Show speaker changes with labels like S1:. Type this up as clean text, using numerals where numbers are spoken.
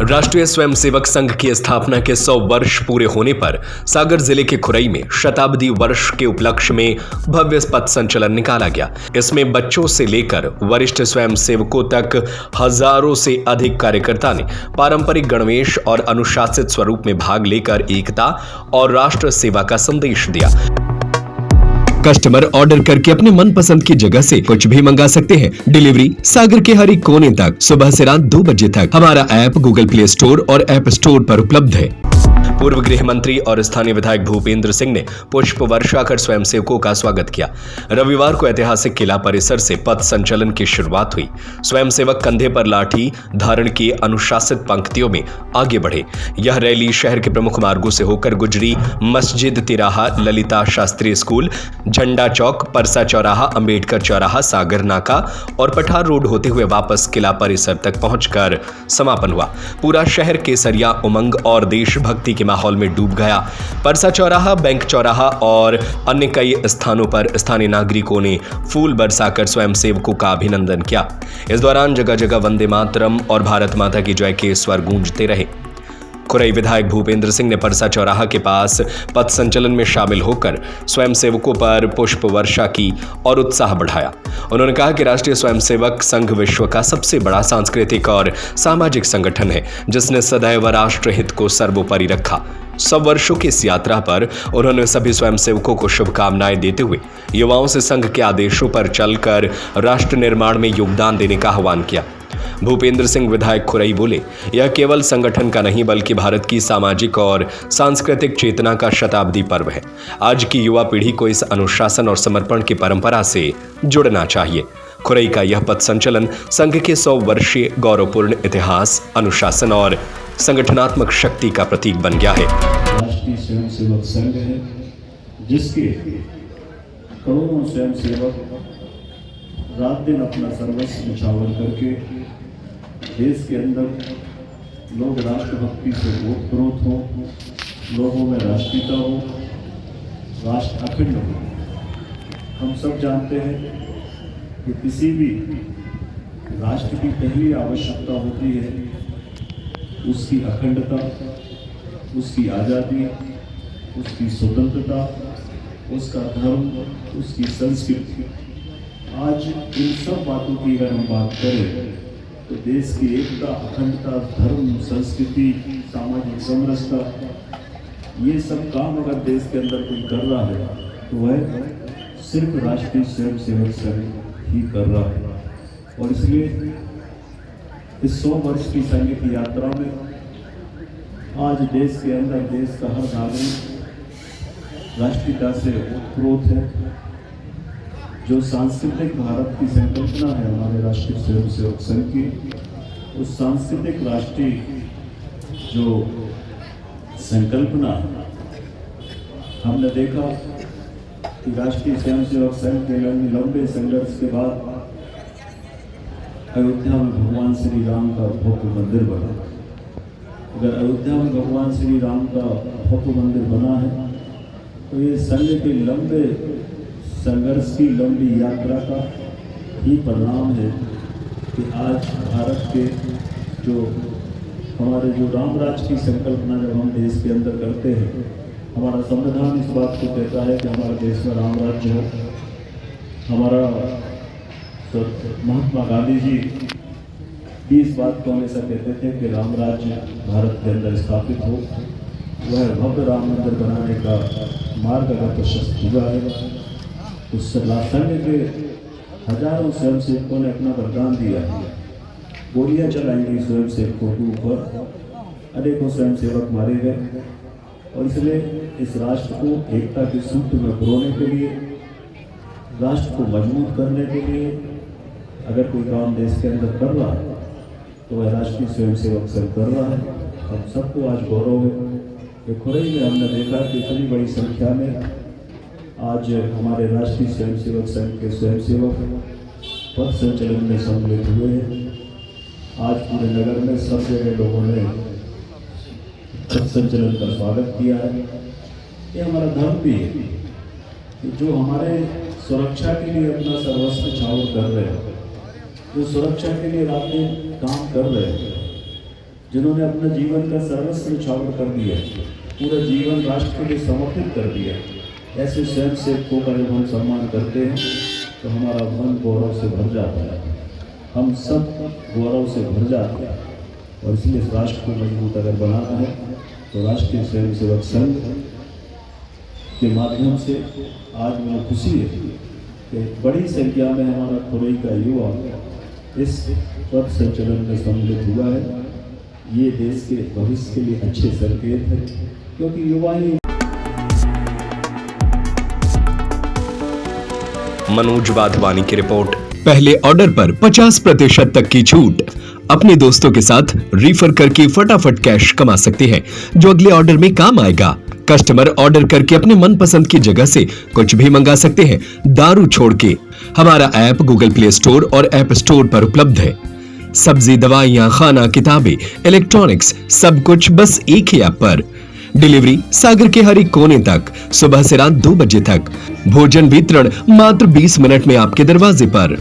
S1: राष्ट्रीय स्वयंसेवक संघ की स्थापना के 100 वर्ष पूरे होने पर सागर जिले के खुरई में शताब्दी वर्ष के उपलक्ष्य में भव्य पथ संचलन निकाला गया। इसमें बच्चों से लेकर वरिष्ठ स्वयंसेवकों तक हजारों से अधिक कार्यकर्ता ने पारंपरिक गणवेश और अनुशासित स्वरूप में भाग लेकर एकता और राष्ट्र सेवा का संदेश दिया। कस्टमर ऑर्डर करके अपने मनपसंद की जगह से कुछ भी मंगा सकते हैं। डिलीवरी सागर के हर एक कोने तक सुबह से रात 2 बजे तक। हमारा ऐप गूगल प्ले स्टोर और ऐप स्टोर पर उपलब्ध है। पूर्व गृह मंत्री और स्थानीय विधायक भूपेंद्र सिंह ने पुष्प वर्षा कर स्वयंसेवकों का स्वागत किया। रविवार को ऐतिहासिक किला परिसर से पथ संचलन की शुरुआत हुई। स्वयंसेवक कंधे पर लाठी धारण किए अनुशासित पंक्तियों में आगे बढ़े। यह रैली शहर के प्रमुख मार्गों से होकर गुजरी मस्जिद तिराहा, ललिता शास्त्री स्कूल, झंडा चौक, परसा चौराहा, अंबेडकर चौराहा, सागर नाका और पठार रोड होते हुए वापस किला परिसर तक पहुंचकर समापन हुआ। पूरा शहर केसरिया, उमंग और देशभक्ति के माहौल में डूब गया। परसा चौराहा, बैंक चौराहा और अन्य कई स्थानों पर स्थानीय नागरिकों ने फूल बरसाकर स्वयंसेवकों का अभिनंदन किया। इस दौरान जगह जगह वंदे मातरम और भारत माता की जय के स्वर गूंजते रहे। खुरई विधायक भूपेंद्र सिंह ने परसा चौराहा के पास पथ संचलन में शामिल होकर स्वयंसेवकों पर पुष्प वर्षा की और उत्साह बढ़ाया। उन्होंने कहा कि राष्ट्रीय स्वयंसेवक संघ विश्व का सबसे बड़ा सांस्कृतिक और सामाजिक संगठन है, जिसने सदैव राष्ट्र हित को सर्वोपरि रखा। 100 वर्षों की इस यात्रा पर उन्होंने सभी स्वयंसेवकों को शुभकामनाएं देते हुए युवाओं से संघ के आदेशों पर चलकर राष्ट्र निर्माण में योगदान देने का आह्वान किया। भूपेंद्र सिंह विधायक खुरई बोले, यह केवल संगठन का नहीं बल्कि भारत की सामाजिक और सांस्कृतिक चेतना का शताब्दी पर्व है। आज की युवा पीढ़ी को इस अनुशासन और समर्पण की परंपरा से जुड़ना चाहिए। खुरई का यह पथ संचलन संघ के 100 वर्षीय गौरवपूर्ण इतिहास, अनुशासन और संगठनात्मक शक्ति का प्रतीक बन गया है।
S2: राष्ट्रीय स्वयंसेवक संघ है, जिसके करोड़ों स्वयंसेवक रात दिन अपना सर्वस्व न्यौछावर करके देश के अंदर लोग राष्ट्रभक्ति से ओतप्रोत हो, लोगों में राष्ट्रीयता हो, राष्ट्र अखंड हो। हम सब जानते हैं कि किसी भी राष्ट्र की पहली आवश्यकता होती है उसकी अखंडता, उसकी आज़ादी, उसकी स्वतंत्रता, उसका धर्म, उसकी संस्कृति। आज इन सब बातों की अगर हम बात करें तो देश की एकता, अखंडता, धर्म, संस्कृति, सामाजिक समरसता, ये सब काम अगर देश के अंदर कोई कर रहा है तो वह सिर्फ राष्ट्रीय स्वयंसेवक संघ ही कर रहा है। और इसलिए इस 100 वर्ष की संघ की यात्रा में आज देश के अंदर देश का हर नागरिक राष्ट्रीयता से ओतप्रोत है। जो सांस्कृतिक भारत की संकल्पना है हमारे राष्ट्रीय स्वयंसेवक संघ की, उस सांस्कृतिक राष्ट्रीय जो संकल्पना हमने देखा कि राष्ट्रीय स्वयंसेवक संघ के लंबे संघर्ष के बाद अयोध्या में भगवान श्री राम का भव्य मंदिर बना। अगर अयोध्या में भगवान श्री राम का भव्य मंदिर बना है तो ये संघ के लंबे संघर्ष की लंबी यात्रा का ही परिणाम है कि आज भारत के जो हमारे जो राम राज्य की संकल्पना जब हम देश के अंदर करते हैं, हमारा संविधान इस बात को कहता है कि हमारे देश में राम राज्य हो। हमारा महात्मा गांधी जी भी इस बात को हमेशा कहते थे कि राम राज्य भारत के अंदर स्थापित हो। वह भव्य राम मंदिर बनाने का मार्ग अगर प्रशस्त हुआ है उस संघ के हजारों स्वयंसेवकों ने अपना बलिदान दिया है। गोलियां चलाई गई स्वयंसेवकों के ऊपर, अनेकों स्वयंसेवक मारे गए। और इसलिए इस राष्ट्र को एकता के सूत्र में पिरोने के लिए, राष्ट्र को मजबूत करने के लिए अगर कोई काम देश के अंदर कर रहा है तो वह राष्ट्रीय स्वयंसेवक संघ कर रहा है। हम सबको आज गौरव है कि खुरई में हमने देखा कि इतनी बड़ी संख्या में आज हमारे राष्ट्रीय स्वयंसेवक संघ के स्वयंसेवक पथ संचलन में सम्मिलित हुए हैं। आज पूरे नगर में सब जगह लोगों ने पथ संचलन का स्वागत किया है। ये हमारा धर्म भी है कि जो हमारे सुरक्षा के लिए अपना सर्वस्व न्यौछावर कर रहे हैं, जो सुरक्षा के लिए रात दिन काम कर रहे हैं, जिन्होंने अपना जीवन का सर्वस्व न्यौछावर कर दिया, पूरा जीवन राष्ट्र के लिए समर्पित कर दिया, ऐसे स्वयंसेवकों का जब हम सम्मान करते हैं तो हमारा मन गौरव से भर जाता है, हम सब गौरव से भर जाते हैं। और इसलिए इस राष्ट्र को मजबूत अगर बनाना है तो राष्ट्रीय स्वयंसेवक संघ के माध्यम से आज मुझे खुशी है कि बड़ी संख्या में हमारा खुरई का युवा इस पथ संचलन में सम्मिलित हुआ है। ये देश के भविष्य के लिए अच्छे संकेत है, क्योंकि युवा ही।
S1: मनोज वाधवानी की रिपोर्ट। पहले ऑर्डर पर 50% तक की छूट। अपने दोस्तों के साथ रिफर करके फटाफट कैश कमा सकते हैं जो अगले ऑर्डर में काम आएगा। कस्टमर ऑर्डर करके अपने मनपसंद की जगह से कुछ भी मंगा सकते हैं दारू छोड़ के। हमारा ऐप गूगल प्ले स्टोर और ऐप स्टोर पर उपलब्ध है। सब्जी, दवाइयाँ, खाना, किताबें, इलेक्ट्रॉनिक्स, सब कुछ बस एक ही ऐप पर। डिलीवरी सागर के हर एक कोने तक, सुबह से रात 2 बजे तक। भोजन वितरण मात्र 20 मिनट में आपके दरवाजे पर।